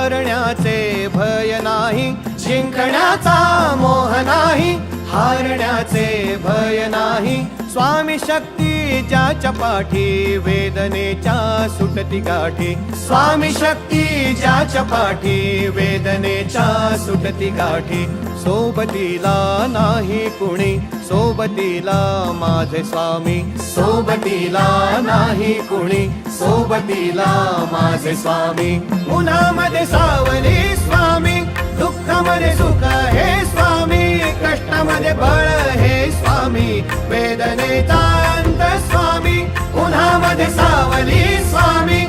हारण्याचे भय नाही, जिंकण्याचा मोह नाही, हारण्याचे भय नाही. स्वामी शक्ती ज्याच्या पाठी, वेदनेच्या सुटती गाठी. स्वामी शक्ती ज्याच्या पाठी, वेदनेच्या सुटती गाठी. सोबतीला नाही कुणी, सोबतीला माझे स्वामी. सोबतीला नाही कुणी, सोबतीला माझे स्वामी. उन्हामध्ये सावली स्वामी, दुःखामध्ये सुख हे स्वामी, कष्टामध्ये बळ हे स्वामी, वेदनेचा अंत स्वामी. उन्हामध्ये सावली स्वामी,